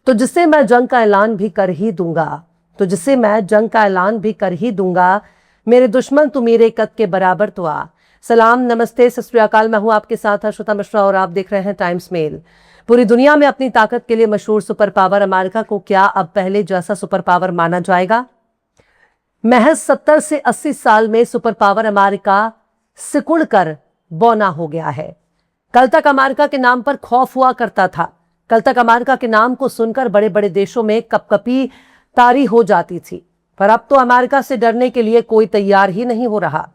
तुझसे मैं जंग का ऐलान भी कर ही दूंगा, तुझसे मैं जंग का ऐलान भी कर ही दूंगा, मेरे दुश्मन तू मेरे कद के बराबर तो आ। सलाम, नमस्ते, सत श्री अकाल। मैं हूं आपके साथ हर्षिता मिश्रा और आप देख रहे हैं टाइम्स मेल। पूरी दुनिया में अपनी ताकत के लिए मशहूर सुपर पावर अमेरिका को क्या अब पहले जैसा सुपर पावर माना जाएगा? महज 70 से 80 साल में सुपर पावर अमेरिका सिकुड़ कर बौना हो गया है। कल तक अमेरिका के नाम पर खौफ हुआ करता था। कल तक अमेरिका के नाम को सुनकर बड़े बड़े देशों में कपकपी तारी हो जाती थी, पर अब तो अमेरिका से डरने के लिए कोई तैयार ही नहीं हो रहा।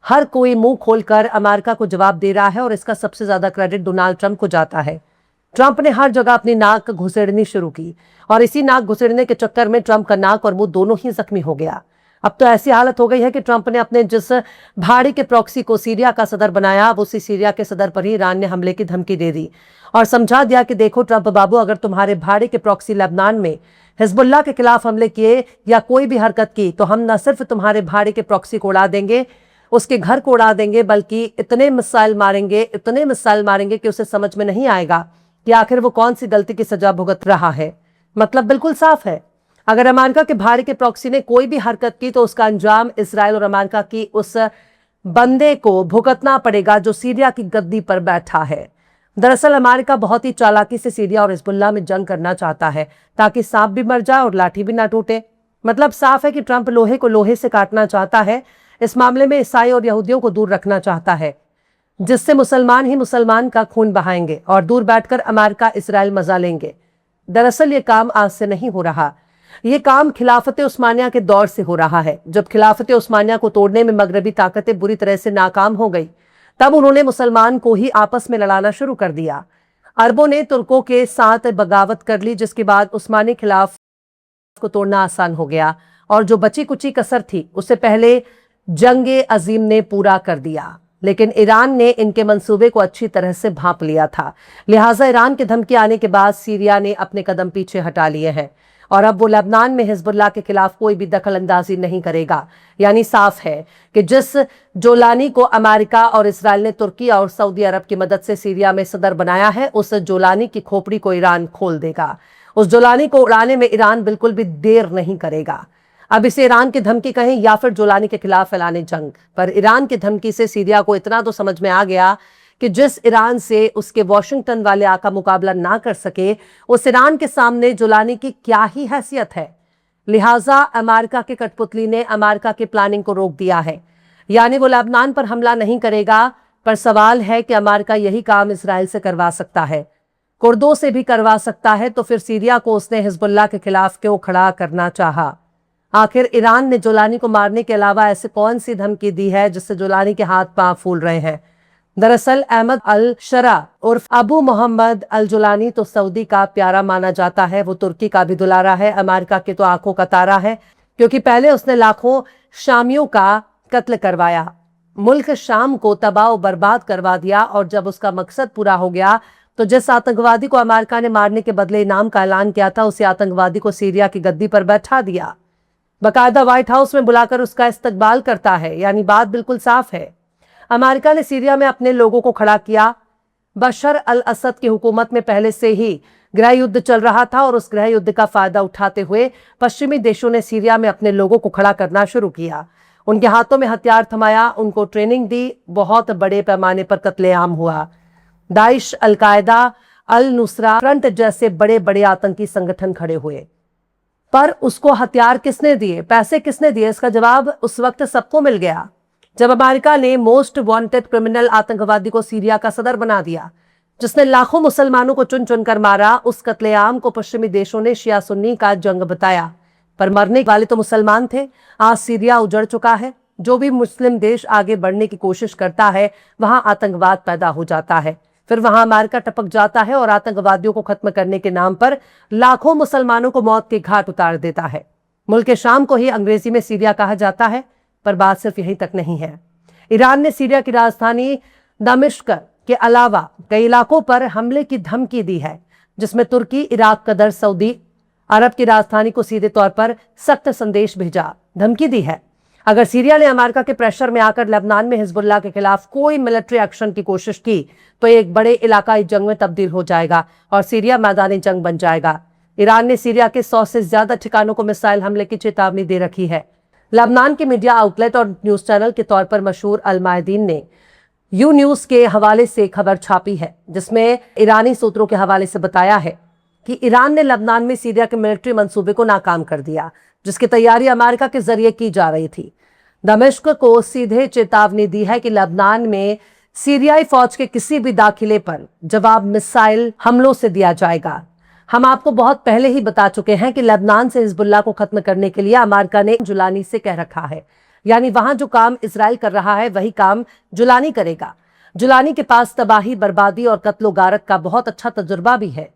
हर कोई मुंह खोलकर अमेरिका को जवाब दे रहा है और इसका सबसे ज्यादा क्रेडिट डोनाल्ड ट्रंप को जाता है। ट्रंप ने हर जगह अपनी नाक घुसेड़नी शुरू की और इसी नाक घुसेड़ने के चक्कर में ट्रंप का नाक और मुंह दोनों ही जख्मी हो गया। अब तो ऐसी हालत हो गई है कि ट्रंप ने अपने जिस भाड़ी के प्रॉक्सी को सीरिया का सदर बनाया, अब उसी सीरिया के सदर पर ही ईरान ने हमले की धमकी दे दी और समझा दिया कि देखो ट्रंप बाबू, अगर तुम्हारे भाड़े के प्रॉक्सी लेबनान में हिजबुल्लाह के खिलाफ हमले किए या कोई भी हरकत की तो हम न सिर्फ तुम्हारे भाड़े के प्रॉक्सी को उड़ा देंगे, उसके घर को उड़ा देंगे, बल्कि इतने मिसाइल मारेंगे कि उसे समझ में नहीं आएगा कि आखिर वो कौन सी गलती की सजा भुगत रहा है। मतलब बिल्कुल साफ है, अगर अमेरिका के भाड़े के प्रॉक्सी ने कोई भी हरकत की तो उसका अंजाम इसराइल और अमेरिका की उस बंदे को भुगतना पड़ेगा जो सीरिया की गद्दी पर बैठा है। दरअसल अमेरिका बहुत ही चालाकी से सीरिया और हिजबुल्लाह में जंग करना चाहता है ताकि सांप भी मर जाए और लाठी भी ना टूटे। मतलब साफ है कि ट्रंप लोहे को लोहे से काटना चाहता है। इस मामले में ईसाई और यहूदियों को दूर रखना चाहता है, जिससे मुसलमान ही मुसलमान का खून बहाएंगे और दूर बैठकर अमेरिका इसराइल मजा लेंगे। दरअसल ये काम आज से नहीं हो रहा, ये काम खिलाफत उस्मानिया के दौर से हो रहा है। जब खिलाफत उस्मानिया को तोड़ने में मगरबी ताकतें बुरी तरह से नाकाम हो गई, तब उन्होंने मुसलमान को ही आपस में लड़ाना शुरू कर दिया। अरबों ने तुर्कों के साथ बगावत कर ली, जिसके बाद उस्मानी खिलाफ को तोड़ना आसान हो गया और जो बची कुची कसर थी उसे पहले जंगे अजीम ने पूरा कर दिया। लेकिन ईरान ने इनके मंसूबे को अच्छी तरह से भांप लिया था, लिहाजा ईरान की धमकी आने के बाद सीरिया ने अपने कदम पीछे हटा लिए हैं और अब वो लेबनान में हिजबुल्लाह के खिलाफ कोई भी दखल अंदाजी नहीं करेगा। यानी साफ है कि जिस जोलानी को अमेरिका और इसराइल ने तुर्की और सऊदी अरब की मदद से सीरिया में सदर बनाया है, उस जोलानी की खोपड़ी को ईरान खोल देगा। उस जोलानी को उड़ाने में ईरान बिल्कुल भी देर नहीं करेगा। अब इसे ईरान की धमकी कहें या फिर जोलानी के खिलाफ फैलाने जंग, पर ईरान की धमकी से सीरिया को इतना तो समझ में आ गया कि जिस ईरान से उसके वॉशिंगटन वाले आका मुकाबला ना कर सके, उस ईरान के सामने जोलानी की क्या ही हैसियत है। लिहाजा अमेरिका के कठपुतली ने अमेरिका की प्लानिंग को रोक दिया है। यानी वो लेबनान पर हमला नहीं करेगा, पर सवाल है कि अमेरिका यही काम इसराइल से करवा सकता है, कुर्दों से भी करवा सकता है, तो फिर सीरिया को उसने हिजबुल्लाह के खिलाफ क्यों खड़ा करना चाहा? आखिर ईरान ने जोलानी को मारने के अलावा ऐसे कौन सी धमकी दी है जिससे जोलानी के हाथ पांव फूल रहे हैं? दरअसल अहमद अल शरा उर्फ अबू मोहम्मद अल जोलानी तो सऊदी का प्यारा माना जाता है, वो तुर्की का भी दुलारा है, अमेरिका के तो आंखों का तारा है, क्योंकि पहले उसने लाखों शामियों का कत्ल करवाया, मुल्क शाम को तबाह बर्बाद करवा दिया और जब उसका मकसद पूरा हो गया तो जिस आतंकवादी को अमेरिका ने मारने के बदले इनाम का ऐलान किया था, उसी आतंकवादी को सीरिया की गद्दी पर बैठा दिया, बाकायदा व्हाइट हाउस में बुलाकर उसका इस्तकबाल करता है। यानी बात बिल्कुल साफ है, अमेरिका ने सीरिया में अपने लोगों को खड़ा किया। बशर अल असद की हुकूमत में पहले से ही गृह युद्ध चल रहा था और उस गृह युद्ध का फायदा उठाते हुए पश्चिमी देशों ने सीरिया में अपने लोगों को खड़ा करना शुरू किया, उनके हाथों में हथियार थमाया, उनको ट्रेनिंग दी, बहुत बड़े पैमाने पर कत्लेआम हुआ। दाइश, अलकायदा, अल नुसरा फ्रंट जैसे बड़े बड़े आतंकी संगठन खड़े हुए, पर उसको हथियार किसने दिए, पैसे किसने दिए? इसका जवाब उस वक्त सबको मिल गया जब अमेरिका ने मोस्ट वांटेड क्रिमिनल आतंकवादी को सीरिया का सदर बना दिया, जिसने लाखों मुसलमानों को चुन चुन कर मारा। उस कत्लेआम को पश्चिमी देशों ने शिया सुन्नी का जंग बताया, पर मरने वाले तो मुसलमान थे। आज सीरिया उजड़ चुका है, जो भी मुस्लिम देश आगे बढ़ने की कोशिश करता है वहां आतंकवाद पैदा हो जाता है, फिर वहां अमेरिका टपक जाता है और आतंकवादियों को खत्म करने के नाम पर लाखों मुसलमानों को मौत के घाट उतार देता है। मुल्क शाम को ही अंग्रेजी में सीरिया कहा जाता है, पर बात सिर्फ यहीं तक नहीं है। ईरान ने सीरिया की राजधानी दमिश्क के अलावा कई इलाकों पर हमले की धमकी दी है, जिसमें तुर्की, इराक, कतर, सऊदी अरब की राजधानी को सीधे तौर पर सख्त संदेश भेजा, धमकी दी है। अगर सीरिया ने अमेरिका के प्रेशर में आकर लेबनान में हिजबुल्लाह के खिलाफ कोई मिलिट्री एक्शन की कोशिश की तो एक बड़े इलाकाई जंग में तब्दील हो जाएगा और सीरिया मैदानी जंग बन जाएगा। ईरान ने सीरिया के 100 से ज्यादा ठिकानों को मिसाइल हमले की चेतावनी दे रखी है। लेबनान के मीडिया आउटलेट और न्यूज चैनल के तौर पर मशहूर अल मायदीन ने यू न्यूज के हवाले से खबर छापी है, जिसमें ईरानी सूत्रों के हवाले से बताया है कि ईरान ने लेबनान में सीरिया के मिलिट्री मंसूबे को नाकाम कर दिया, जिसकी तैयारी अमेरिका के जरिए की जा रही थी। दमिश्क को सीधे चेतावनी दी है कि लेबनान में सीरियाई फौज के किसी भी दाखिले पर जवाब मिसाइल हमलों से दिया जाएगा। हम आपको बहुत पहले ही बता चुके हैं कि लेबनान से हिजबुल्लाह को खत्म करने के लिए अमेरिका ने जुलानी से कह रखा है, यानी वहां जो काम इजराइल कर रहा है वही काम जुलानी करेगा। जुलानी के पास तबाही, बर्बादी और कत्लो गारत का बहुत अच्छा तजुर्बा भी है।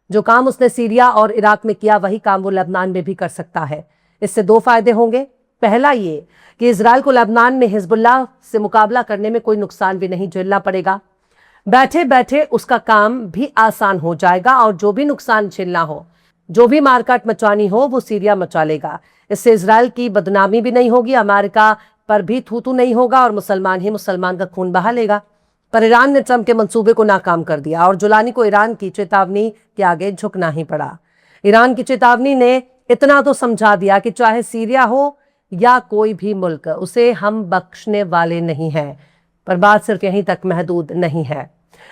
जो काम उसने सीरिया और इराक में किया वही काम वो लेबनान में भी कर सकता है। इससे दो फायदे होंगे। पहला ये कि इजराइल को लेबनान में हिजबुल्लाह से मुकाबला करने में कोई नुकसान भी नहीं झेलना पड़ेगा। बैठे बैठे उसका काम भी आसान हो जाएगा और जो भी नुकसान झेलना हो, जो भी मारकाट मचानी हो, वो सीरिया मचा लेगा। इससे इजराइल की बदनामी भी नहीं होगी, अमेरिका पर भी थू नहीं होगा और मुसलमान ही मुसलमान का खून बहा लेगा। पर ईरान ने ट्रंप के मंसूबे को नाकाम कर दिया और जुलानी को ईरान की चेतावनी के आगे झुकना ही पड़ा। ईरान की चेतावनी ने इतना तो समझा दिया कि चाहे सीरिया हो या कोई भी मुल्क, उसे हम बख्शने वाले नहीं हैं। पर बात सिर्फ यहीं तक महदूद नहीं है।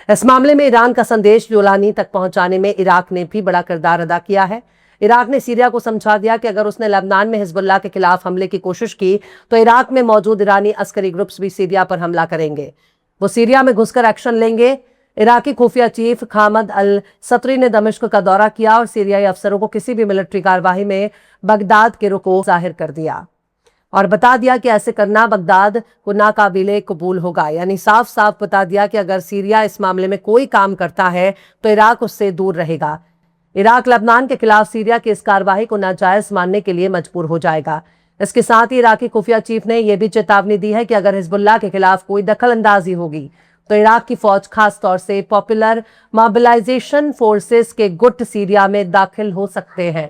इस मामले में ईरान का संदेश जुलानी तक पहुंचाने में इराक ने भी बड़ा किरदार अदा किया है। इराक ने सीरिया को समझा दिया कि अगर उसने लेबनान में हिजबुल्लाह के खिलाफ हमले की कोशिश की तो इराक में मौजूद ईरानी अस्करी ग्रुप्स भी सीरिया पर हमला करेंगे। वो सीरिया में घुसकर एक्शन लेंगे। इराकी खुफिया चीफ खामद अल सतरी ने दमिश्क का दौरा किया और सीरियाई अफसरों को किसी भी मिलिट्री कार्रवाई में बगदाद के रुख को जाहिर कर दिया और बता दिया कि ऐसे करना बगदाद को नाकाबिले कबूल होगा। यानी साफ साफ बता दिया कि अगर सीरिया इस मामले में कोई काम करता है तो इराक उससे दूर रहेगा। इराक लेबनान के खिलाफ सीरिया की इस कार्रवाई को नाजायज मानने के लिए मजबूर हो जाएगा। इसके साथ ही इराकी खुफिया चीफ ने यह भी चेतावनी दी है कि अगर हिजबुल्लाह के खिलाफ कोई दखल अंदाजी होगी तो इराक की फौज, खास तौर से पॉपुलर मोबिलाइजेशन फोर्सेस के गुट सीरिया में दाखिल हो सकते हैं।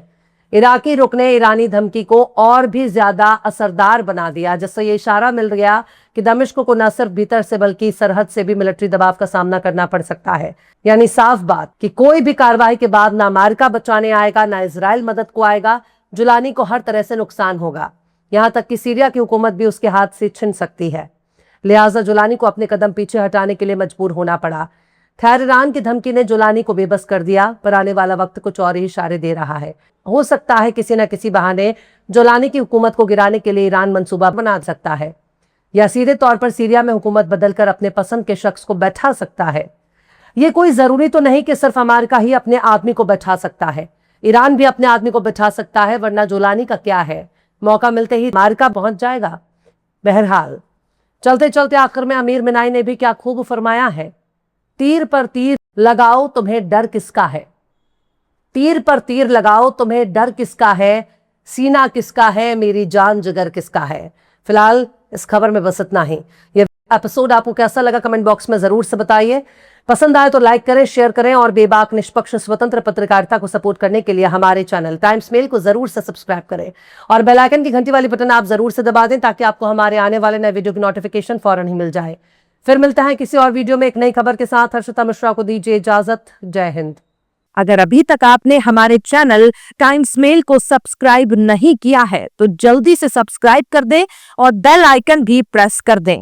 इराकी रुख ने ईरानी धमकी को और भी ज्यादा असरदार बना दिया, जिससे ये इशारा मिल गया कि दमिश्क को न सिर्फ भीतर से बल्कि सरहद से भी मिलिट्री दबाव का सामना करना पड़ सकता है। यानी साफ बात कि कोई भी कार्रवाई के बाद ना अमेरिका बचाने आएगा, ना इजराइल मदद को आएगा। जुलानी को हर तरह से नुकसान होगा, यहां तक कि सीरिया की हुकूमत भी उसके हाथ से छिन सकती है। लिहाजा जुलानी को अपने कदम पीछे हटाने के लिए मजबूर होना पड़ा। खैर, ईरान की धमकी ने जुलानी को बेबस कर दिया, पर आने वाला वक्त कुछ और ही इशारे दे रहा है। हो सकता है किसी न किसी बहाने जुलानी की हुकूमत को गिराने के लिए ईरान मंसूबा बना सकता है या सीधे तौर पर सीरिया में हुकूमत बदलकर अपने पसंद के शख्स को बैठा सकता है। यह कोई जरूरी तो नहीं कि सिर्फ अमेरिका ही अपने आदमी को बैठा सकता है, ईरान भी अपने आदमी को बैठा सकता है, वरना जुलानी का क्या है, मौका मिलते ही अमेरिका पहुंच जाएगा। बहरहाल, चलते चलते आखिर में अमीर मिनाई ने भी क्या खूब फरमाया है, तीर पर तीर लगाओ तुम्हें डर किसका है, तीर पर तीर लगाओ तुम्हें डर किसका है, सीना किसका है, मेरी जान जिगर किसका है। फिलहाल इस खबर में बस इतना ही। ये एपिसोड आपको कैसा लगा कमेंट बॉक्स में जरूर से बताइए। पसंद आए तो लाइक करें, शेयर करें और बेबाक, निष्पक्ष, स्वतंत्र पत्रकारिता को सपोर्ट करने के लिए हमारे चैनल टाइम्स मेल को जरूर से सब्सक्राइब करें और बेल आइकन की घंटी वाली बटन आप जरूर से दबा दें ताकि आपको हमारे आने वाले नए वीडियो की नोटिफिकेशन फौरन ही मिल जाए। फिर मिलते हैं किसी और वीडियो में एक नई खबर के साथ। हर्षिता मिश्रा को दीजिए इजाजत। जय हिंद। अगर अभी तक आपने हमारे चैनल टाइम्स मेल को सब्सक्राइब नहीं किया है तो जल्दी से सब्सक्राइब कर दें और बेल आइकन भी प्रेस कर दें।